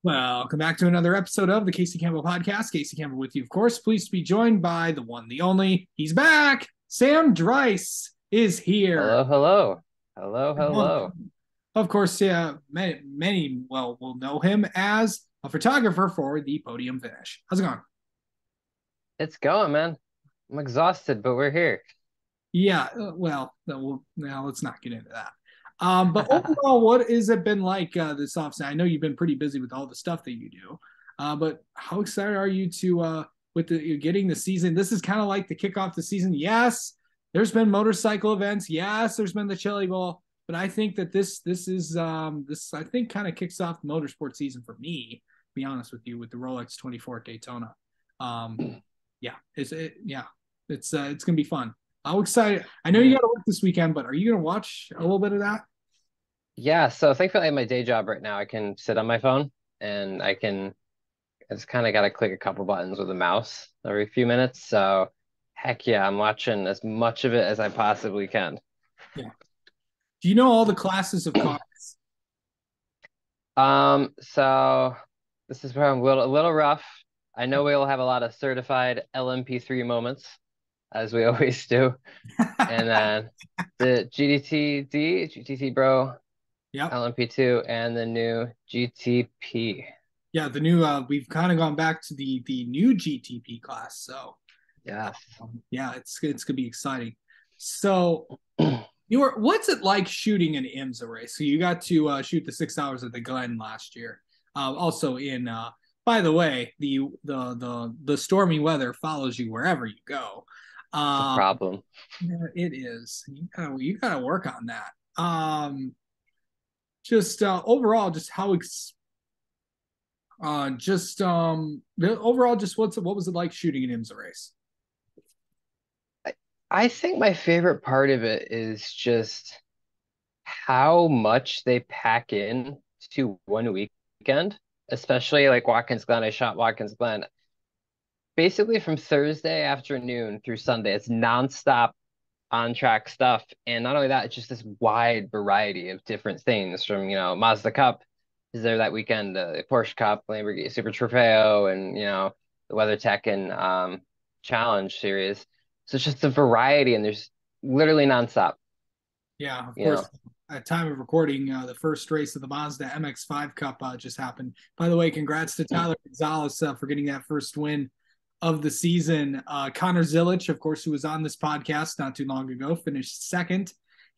Welcome back to another episode of the Casey Campbell Podcast. Casey Campbell with you, of course. Pleased to be joined by the one, the only. He's back. Sam Draiss is here. Hello, hello. Hello, hello. Of course, yeah, many will know him as a photographer for the Podium Finish. How's it going? It's going, man. I'm exhausted, but we're here. Yeah, now let's not get into that. But overall, what has it been like this offseason? I know you've been pretty busy with all the stuff that you do, but how excited are you to with you're getting the season? This is kind of like the kickoff the season. Yes, there's been motorcycle events. Yes, there's been the Chili Bowl, but I think that this I think kind of kicks off the motorsport season for me. To be honest with you, with the Rolex 24 at Daytona. Um, yeah, it's gonna be fun. How excited! I know you Yeah. got to work this weekend, but are you going to watch a little bit of that? Yeah, so thankfully I have my day job right now. I can sit on my phone and I just kind of got to click a couple buttons with a mouse every few minutes. So heck yeah, I'm watching as much of it as I possibly can. Yeah. Do you know all the classes of cars? So this is where I'm a little rough. I know we'll have a lot of certified LMP3 moments, as we always do. And then the GTT Bro, Yep. LMP2, and the new GTP. Yeah, the new we've kind of gone back to the new GTP class. So, Yes. yeah, it's going to be exciting. So, what's it like shooting an IMSA race? So you got to shoot the 6 hours at the Glen last year. Also in by the way, the stormy weather follows you wherever you go. It's a Um, problem. Yeah, it is. You gotta work on that. Just overall, just how just overall, just what was it like shooting an IMSA race? I, I think my favorite part of it is just how much they pack in to one weekend, especially like Watkins Glen. I shot Watkins Glen basically from Thursday afternoon through Sunday. It's nonstop on track stuff. And not only that, it's just this wide variety of different things from, Mazda Cup is there that weekend, Porsche Cup, Lamborghini Super Trofeo, and, the WeatherTech and Challenge series. So it's just a variety and there's literally nonstop, Yeah, of you course. know. At time of recording, the first race of the Mazda MX-5 Cup just happened. By the way, congrats to Tyler Gonzalez for getting that first win of the season. Connor Zilic, of course, who was on this podcast not too long ago, finished second,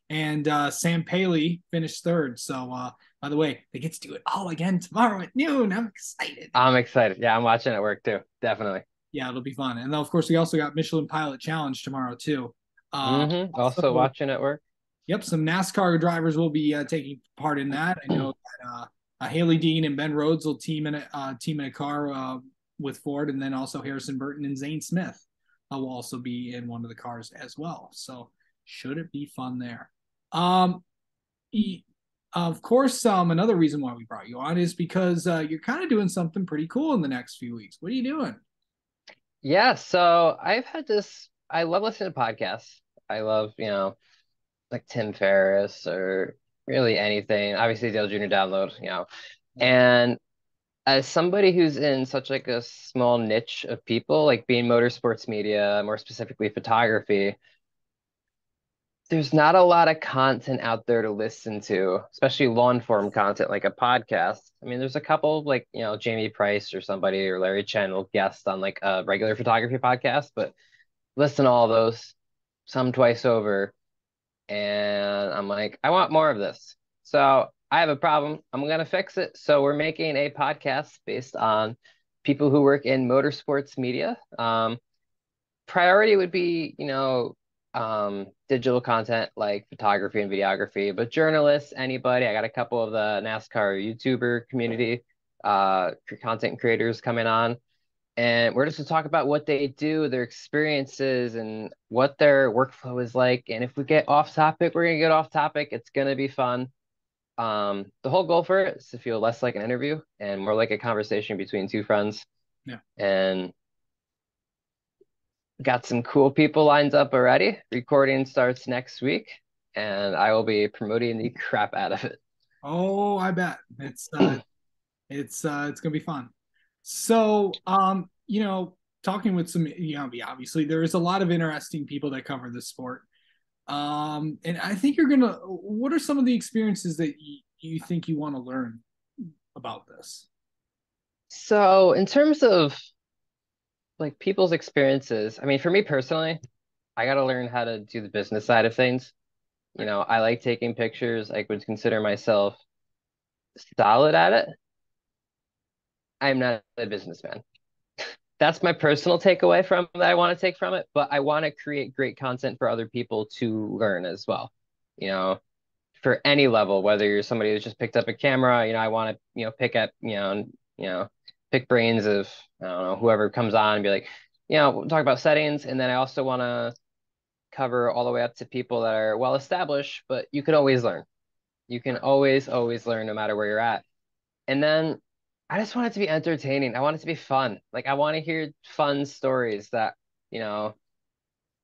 and Sam Paley finished third. So, by the way, they get to do it all again tomorrow at noon. I'm excited. I'm excited. Yeah, I'm watching it work too. Definitely. Yeah, it'll be fun. And then, of course, we also got Michelin Pilot Challenge tomorrow too. Also Also, watching it work. yep, some NASCAR drivers will be taking part in that. I know that Haley Dean and Ben Rhodes will team in a car with Ford, and then also Harrison Burton and Zane Smith will also be in one of the cars as well. So should it be fun there? Um, of course, another reason why we brought you on is because you're kind of doing something pretty cool in the next few weeks. What are you doing? Yeah, so I love listening to podcasts. I love, like Tim Ferriss or really anything. Obviously, Dale Jr. Download. And as somebody who's in such like a small niche of people, like being motorsports media, more specifically photography, there's not a lot of content out there to listen to, especially long form content like a podcast. I mean, there's a couple like, Jamie Price or somebody or Larry Chen will guest on like a regular photography podcast, but listen to all those, some twice over. And I'm like, I want more of this. So I have a problem. I'm gonna fix it. So we're making a podcast based on people who work in motorsports media. Priority would be, digital content like photography and videography, but journalists, anybody. I got a couple of the NASCAR YouTuber community, content creators coming on. And we're just to talk about what they do, their experiences, and what their workflow is like. And if we get off topic, we're gonna get off topic. It's gonna be fun. The whole goal for it is to feel less like an interview and more like a conversation between two friends. Yeah. And got some cool people lined up already. Recording starts next week, and I will be promoting the crap out of it. Oh, I bet it's It's gonna be fun. So, talking with some, obviously there is a lot of interesting people that cover this sport. And I think you're gonna. What are some of the experiences that you think you want to learn about this? So in terms of like people's experiences, I mean, for me personally, I got to learn how to do the business side of things. You Right. know, I like taking pictures. I would consider myself solid at it. I'm not a businessman. That's my personal takeaway from that I want to take from it, but I want to create great content for other people to learn as well. You know, for any level, whether you're somebody who's just picked up a camera, I want to, pick up, pick brains of, I don't know, whoever comes on and be like, we'll talk about settings. And then I also want to cover all the way up to people that are well established, but you can always learn. You can Right. always learn no matter where you're at. And then I just want it to be entertaining. I want it to be fun. Like I want to hear fun stories that, you know,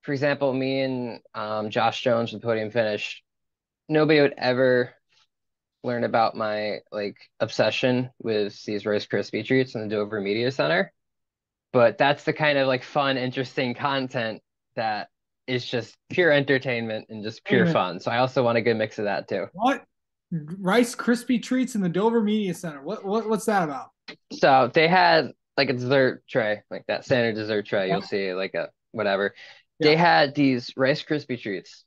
for example, me and Josh Jones with Podium Finish, nobody would ever learn about my like obsession with these Rice Krispie treats in the Dover Media Center. But that's the kind of like fun, interesting content that is just pure entertainment and just Wait a pure minute. fun. So I also want a good mix of that too. What? Rice Krispie treats in the Dover Media Center. What's that about? So they had like a dessert tray, like that standard dessert tray. You'll Yeah. see like a whatever. They Yeah. had these Rice Krispie treats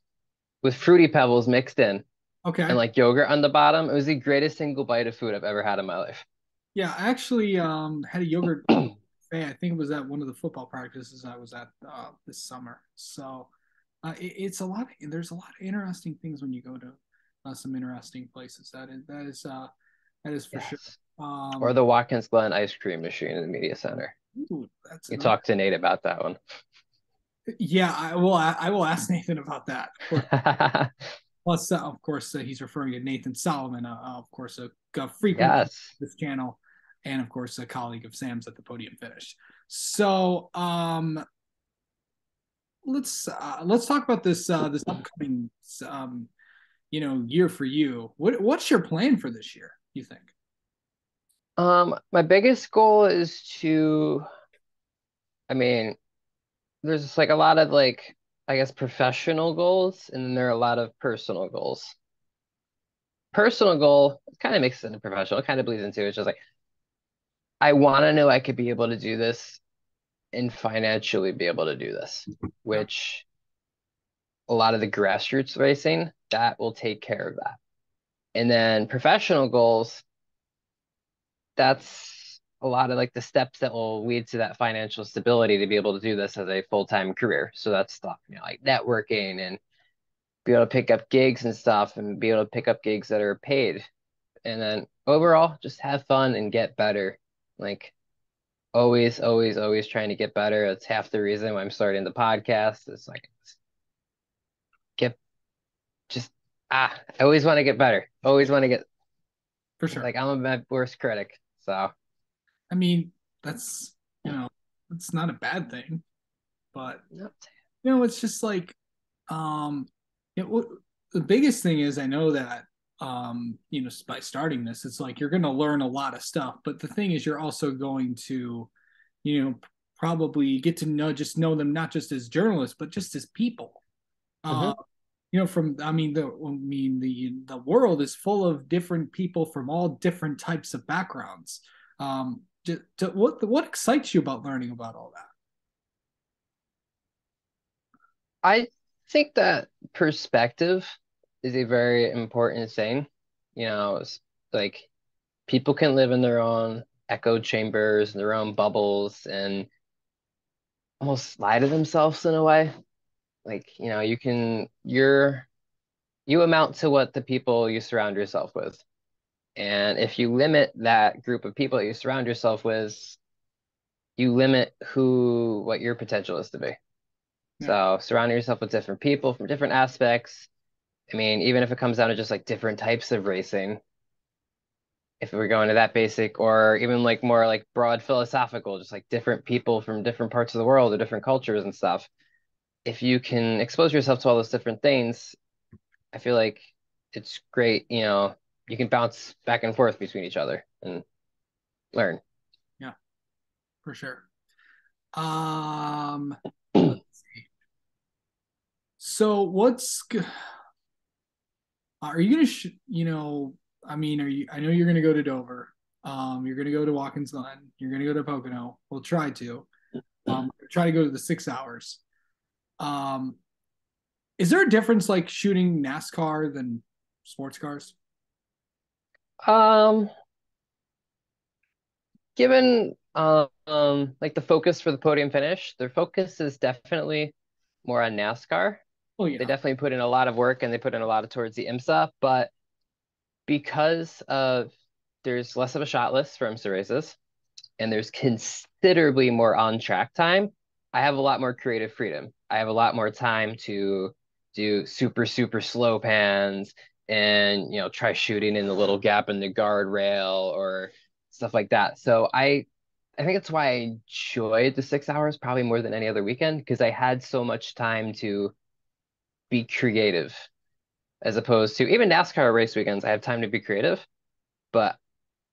with fruity pebbles mixed in and Okay. like yogurt on the bottom. It was the greatest single bite of food I've ever had in my life. Yeah. I actually had a yogurt buffet. I think it was at one of the football practices I was at this summer. So it's a lot. There's a lot of interesting things when you go to some interesting places. That is for sure. Yes. Or Um, the Watkins Glen ice cream machine in the media center. ooh, that's You another. talked to Nate about that one. Yeah, I will ask Nathan about that. Of course. Plus, of course, he's referring to Nathan Solomon, of course, a frequent Yes. this channel, and of course, a colleague of Sam's at the Podium Finish. So, let's talk about this upcoming year for you. What's your plan for this year? You think? My biggest goal is to, I mean, there's just like a lot of like, I guess, professional goals, and then there are a lot of personal goals. Personal goal kind of mixes into professional, it kind of bleeds into it. It's just like, I want to know I could be able to do this and financially be able to do this, Yeah, which a lot of the grassroots racing, that will take care of that. And then professional goals, that's a lot of like the steps that will lead to that financial stability to be able to do this as a full-time career. So that's stuff, like networking and be able to pick up gigs and stuff and be able to pick up gigs that are paid. And then overall, just have fun and get better. Like always trying to get better. That's half the reason why I'm starting the podcast. It's like get just I always want to get better. Always want to get for sure. like I'm my worst critic. So I mean, that's it's not a bad thing, but no. it's just like Um, what the biggest thing is I know that by starting this, it's like you're going to learn a lot of stuff. But the thing is, you're also going to, you know, probably get to know them not just as journalists, but just as people. Uh, Mhm. from the world is full of different people from all different types of backgrounds. What excites you about learning about all that? I think that perspective is a very important thing. Like people can live in their own echo chambers, their own bubbles, and almost lie to themselves in a way. Like, you amount to what the people you surround yourself with. And if you limit that group of people that you surround yourself with, you limit what your potential is to be. Yeah, So surrounding yourself with different people from different aspects. I mean, even if it comes down to just like different types of racing, if we're going to that basic, or even like more like broad philosophical, just like different people from different parts of the world or different cultures and stuff. If you can expose yourself to all those different things, I feel like it's great, you can bounce back and forth between each other. And learn. Yeah, for sure. Um, let's see. So are you gonna I mean, are you I know you're gonna go to Dover. You're gonna go to Watkins Glen. You're gonna go to Pocono. We'll try to. Try to go to the 6 hours. Um, is there a difference like shooting NASCAR than sports cars? Um, Given like the focus for the podium finish, their focus is definitely more on NASCAR. Oh They yeah. definitely put in a lot of work and they put in a lot of towards the IMSA, but because of there's less of a shot list for IMSA races and there's considerably more on track time, I have a lot more creative freedom. I have a lot more time to do super, super slow pans and try shooting in the little gap in the guardrail or stuff like that. So I think it's why I enjoyed the 6 hours probably more than any other weekend because I had so much time to be creative as opposed to even NASCAR race weekends. I have time to be creative, but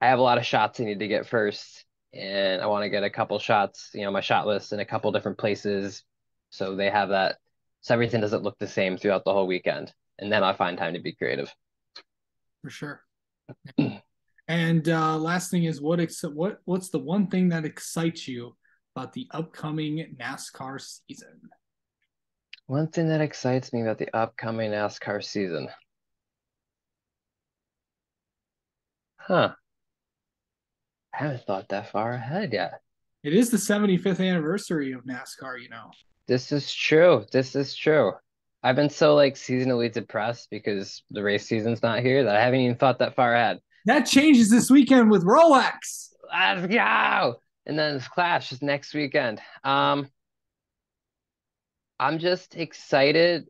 I have a lot of shots I need to get first, and I want to get a couple shots, my shot list in a couple different places, so they have that, so everything doesn't look the same throughout the whole weekend, and then I find time to be creative. For sure. And last thing is what's the one thing that excites you about the upcoming NASCAR season? One thing that excites me about the upcoming NASCAR season, huh? I haven't thought that far ahead yet. It is the 75th anniversary of NASCAR, you know. This is true. This is true. I've been so like seasonally depressed because the race season's not here that I haven't even thought that far ahead. That changes this weekend with Rolex. Let's go. And then Clash is next weekend. I'm just excited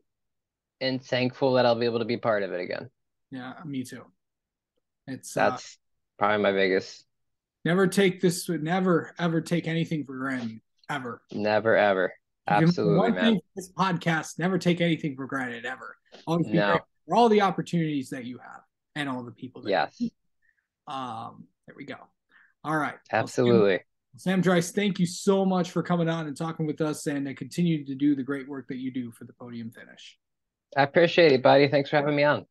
and thankful that I'll be able to be part of it again. Yeah, me too. It's That's probably my biggest. never ever take anything for granted. Ever. Never ever. You can Absolutely, one thing man. for this podcast, never take anything for granted ever. Always be No. grateful for all the opportunities that you have and all the people that you Yes. there we go. All right. Well, Absolutely. Sam Draiss, thank you so much for coming on and talking with us and continue to do the great work that you do for the podium finish. I appreciate it, buddy. Thanks for having me on.